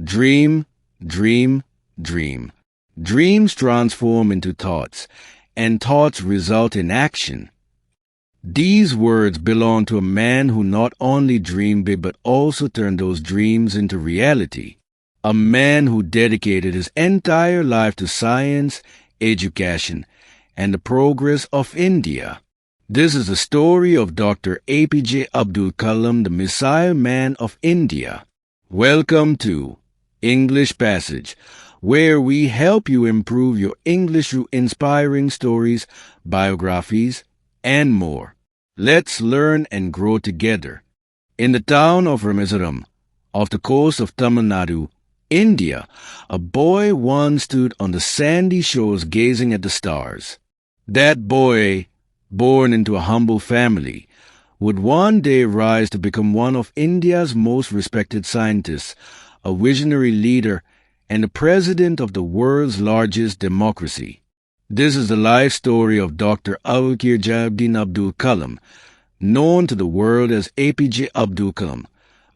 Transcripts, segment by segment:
Dream, dream, dream. Dreams transform into thoughts, and thoughts result in action. These words belong to a man who not only dreamed big but also turned those dreams into reality. A man who dedicated his entire life to science, education, and the progress of India. This is the story of Dr. A.P.J. Abdul Kalam, the Missile Man of India. Welcome to English Passage, where we help you improve your English through inspiring stories, biographies, and more. Let's learn and grow together. In the town of Rameswaram, off the coast of Tamil Nadu, India, a boy once stood on the sandy shores gazing at the stars. That boy, born into a humble family, would one day rise to become one of India's most respected scientists, a visionary leader, and the president of the world's largest democracy. This is the life story of Dr. Abdul Kalam, known to the world as A.P.J. Abdul Kalam,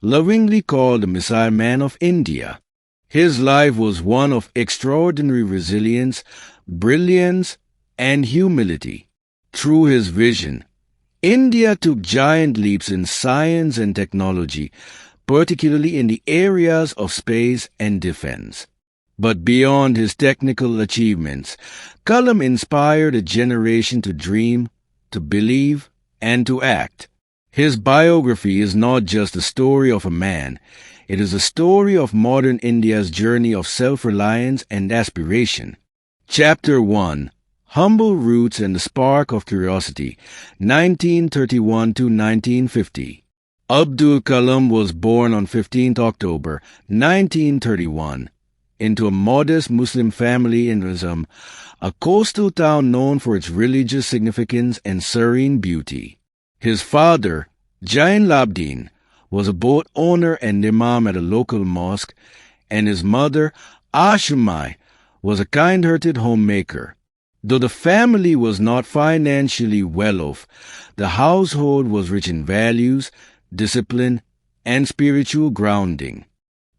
lovingly called the Missile Man of India. His life was one of extraordinary resilience, brilliance, and humility. Through his vision, India took giant leaps in science and technology, particularly in the areas of space and defense. But beyond his technical achievements, Kalam inspired a generation to dream, to believe, and to act. His biography is not just the story of a man, it is a story of modern India's journey of self-reliance and aspiration. Chapter 1: Humble Roots and the Spark of Curiosity, 1931 to 1950. Abdul Kalam was born on 15th October 1931 into a modest Muslim family in Rameswaram, a coastal town known for its religious significance and serene beauty. His father, Jain Labdin, was a boat owner and imam at a local mosque, and his mother, Ashamai, was a kind-hearted homemaker. Though the family was not financially well off, the household was rich in values, discipline, and spiritual grounding.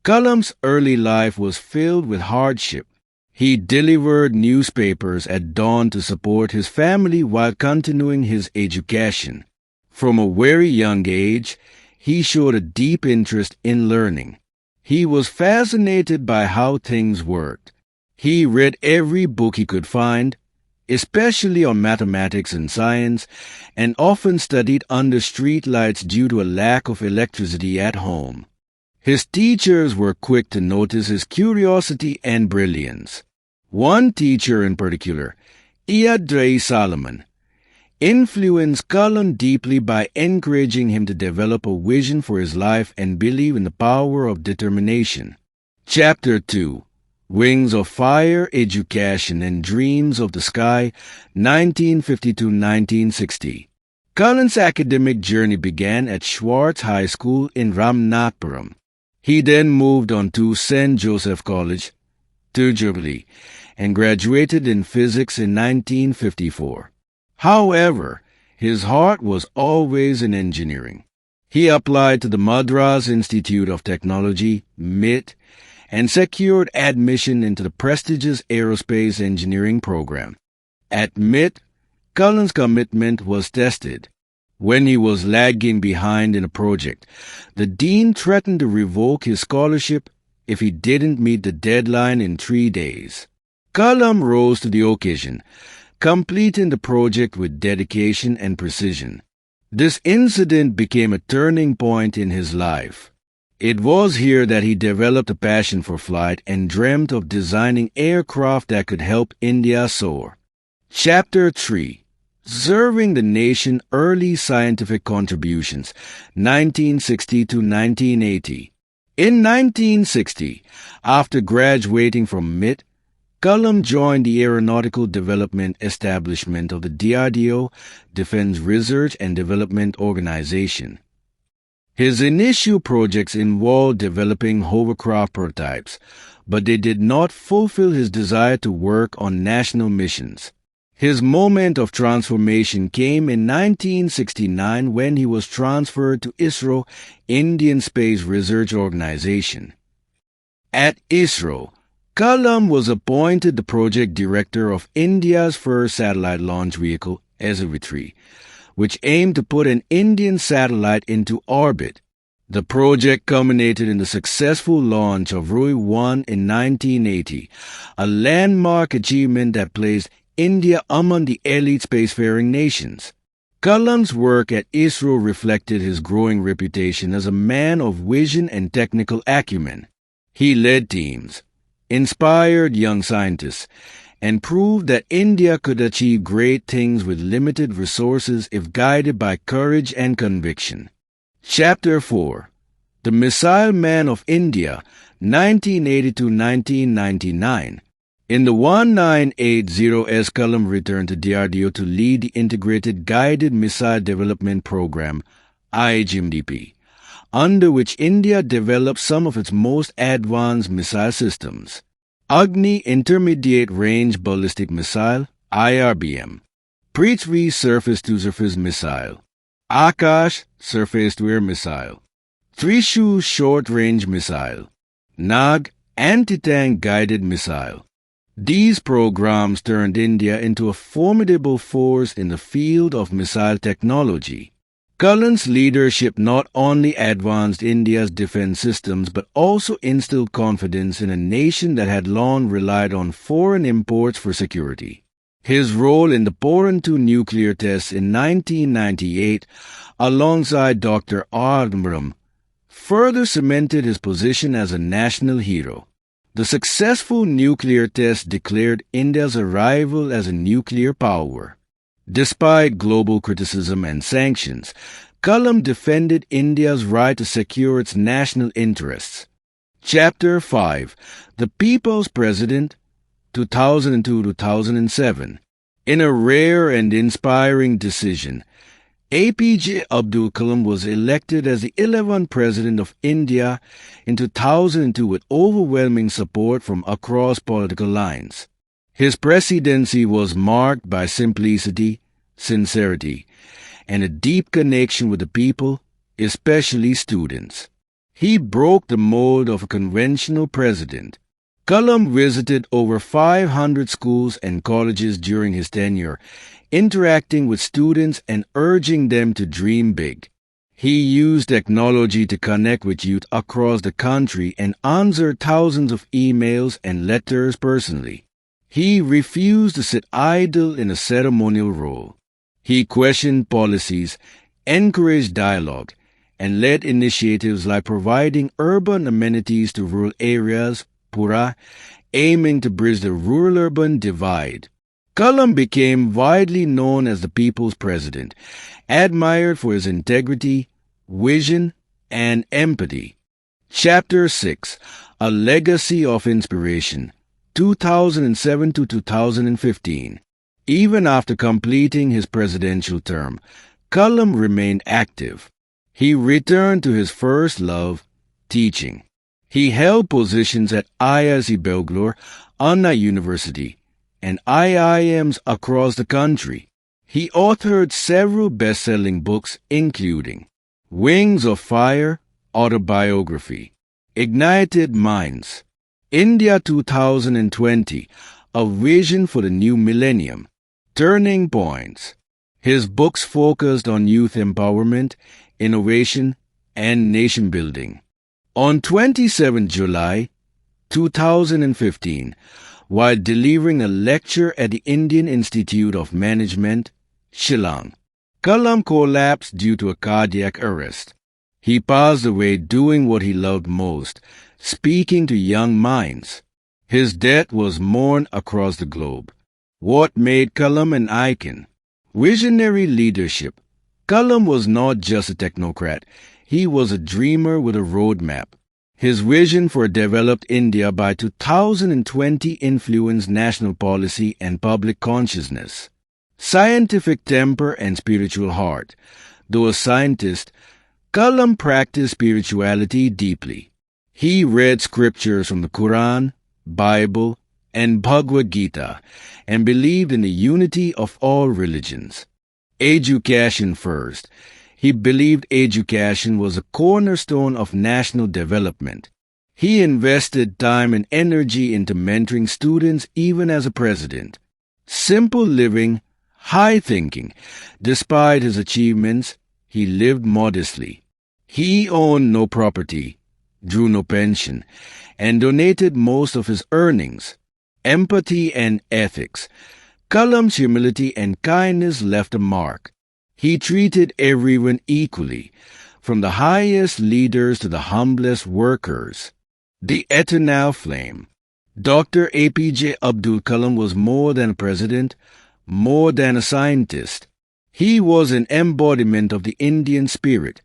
Kalam's early life was filled with hardship. He delivered newspapers at dawn to support his family while continuing his education. From a very young age, he showed a deep interest in learning. He was fascinated by how things worked. He read every book he could find, especially on mathematics and science, and often studied under streetlights due to a lack of electricity at home. His teachers were quick to notice his curiosity and brilliance. One teacher in particular, A.P.J. Solomon, influenced Kalam deeply by encouraging him to develop a vision for his life and believe in the power of determination. Chapter 2: Wings of Fire, Education and Dreams of the Sky, 1950 to 1960. Kalam's academic journey began at Schwartz High School in Rameswaram. He then moved on to St. Joseph College, Tirupati, and graduated in physics in 1954. However, his heart was always in engineering. He applied to the Madras Institute of Technology, MIT, and secured admission into the prestigious aerospace engineering program. At MIT, Kalam's commitment was tested. When he was lagging behind in a project, the dean threatened to revoke his scholarship if he didn't meet the deadline in 3 days. Kalam rose to the occasion, completing the project with dedication and precision. This incident became a turning point in his life. It was here that he developed a passion for flight and dreamt of designing aircraft that could help India soar. Chapter 3: Serving the Nation, Early Scientific Contributions, 1960 to 1980. In 1960, after graduating from MIT, Kalam joined the Aeronautical Development Establishment of the DRDO, Defense Research and Development Organization. His initial projects involved developing hovercraft prototypes, but they did not fulfill his desire to work on national missions. His moment of transformation came in 1969 when he was transferred to ISRO, Indian Space Research Organization. At ISRO, Kalam was appointed the project director of India's first satellite launch vehicle, Savitri, which aimed to put an Indian satellite into orbit. The project culminated in the successful launch of Rui-1 in 1980, a landmark achievement that placed India among the elite spacefaring nations. Kalam's work at ISRO reflected his growing reputation as a man of vision and technical acumen. He led teams, inspired young scientists, and proved that India could achieve great things with limited resources if guided by courage and conviction. Chapter 4. The Missile Man of India, 1980-1999. In the 1980s, Kalam returned to DRDO to lead the Integrated Guided Missile Development Program, IGMDP, under which India developed some of its most advanced missile systems. Agni Intermediate Range Ballistic Missile, IRBM, Prithvi Surface-to-Surface Missile, Akash Surface-to-Air Missile, Trishu Short Range Missile, Nag Anti-Tank Guided Missile. These programs turned India into a formidable force in the field of missile technology. Kalam's leadership not only advanced India's defense systems but also instilled confidence in a nation that had long relied on foreign imports for security. His role in the Pokhran II nuclear tests in 1998, alongside Dr. Rameswaram, further cemented his position as a national hero. The successful nuclear test declared India's arrival as a nuclear power. Despite global criticism and sanctions, Kalam defended India's right to secure its national interests. Chapter 5. The People's President, 2002-2007. In a rare and inspiring decision, A.P.J. Abdul Kalam was elected as the 11th President of India in 2002 with overwhelming support from across political lines. His presidency was marked by simplicity, sincerity, and a deep connection with the people, especially students. He broke the mold of a conventional president. Kalam visited over 500 schools and colleges during his tenure, interacting with students and urging them to dream big. He used technology to connect with youth across the country and answered thousands of emails and letters personally. He refused to sit idle in a ceremonial role. He questioned policies, encouraged dialogue, and led initiatives like providing urban amenities to rural areas, Pura, aiming to bridge the rural-urban divide. Kalam became widely known as the People's President, admired for his integrity, vision, and empathy. Chapter 6. A Legacy of Inspiration, 2007-2015. Even after completing his presidential term, Kalam remained active. He returned to his first love, teaching. He held positions at ISRO DRDO, Anna University, and IIMs across the country. He authored several best-selling books including Wings of Fire, Autobiography, Ignited Minds, India 2020, A Vision for the New Millennium, Turning Points. His books focused on youth empowerment, innovation, and nation building. On 27 July 2015, while delivering a lecture at the Indian Institute of Management, Shillong, Kalam collapsed due to a cardiac arrest. He passed away doing what he loved most, speaking to young minds. His death was mourned across the globe. What made Kalam an icon? Visionary leadership. Kalam was not just a technocrat. He was a dreamer with a roadmap. His vision for a developed India by 2020 influenced national policy and public consciousness. Scientific temper and spiritual heart. Though a scientist, Kalam practiced spirituality deeply. He read scriptures from the Quran, Bible, and Bhagavad Gita, and believed in the unity of all religions. Education first. He believed education was a cornerstone of national development. He invested time and energy into mentoring students even as a president. Simple living, high thinking. Despite his achievements, he lived modestly. He owned no property, drew no pension, and donated most of his earnings. Empathy and ethics. Kalam's humility and kindness left a mark. He treated everyone equally, from the highest leaders to the humblest workers. The eternal flame. Dr. A.P.J. Abdul Kalam was more than a president, more than a scientist. He was an embodiment of the Indian spirit,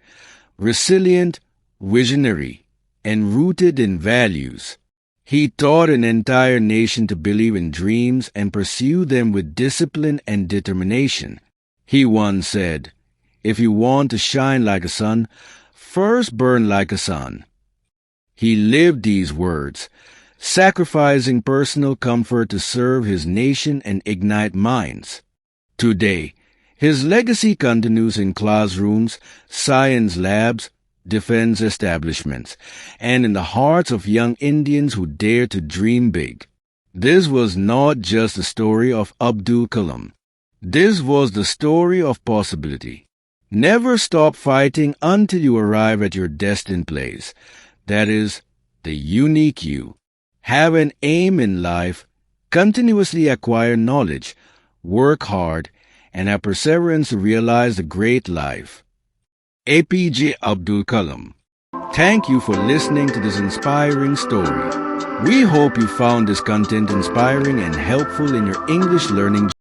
resilient, visionary, and rooted in values. He taught an entire nation to believe in dreams and pursue them with discipline and determination. He once said, "If you want to shine like a sun, first burn like a sun." He lived these words, sacrificing personal comfort to serve his nation and ignite minds. Today, his legacy continues in classrooms, science labs, defense establishments, and in the hearts of young Indians who dare to dream big. This was not just the story of Abdul Kalam. This was the story of possibility. Never stop fighting until you arrive at your destined place. That is, the unique you. Have an aim in life, continuously acquire knowledge, work hard, and have perseverance to realize the great life. A.P.J. Abdul Kalam. Thank you for listening to this inspiring story. We hope you found this content inspiring and helpful in your English learning journey.